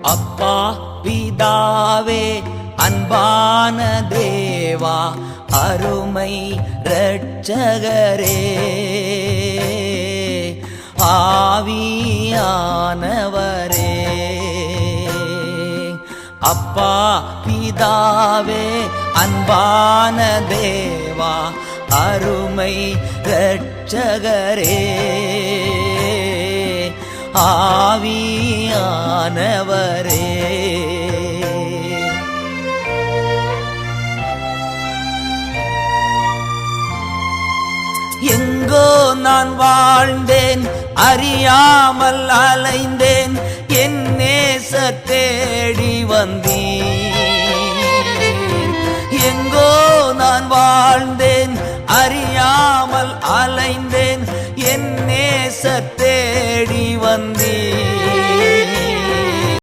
அப்பா பிதாவே அன்பான தேவா அருமை இரட்சகரே ஆவியானவரே அப்பா பிதாவே அன்பான தேவா அருமை இரட்சகரே ஆவியானவரே எங்கோ நான் வாழ்ந்தேன் அறியாமல் அலைந்தேன் என் நேசர் தேடி வந்தீர் எங்கோ நான் வாழ்ந்தேன் அறியாமல் அலைந்தேன்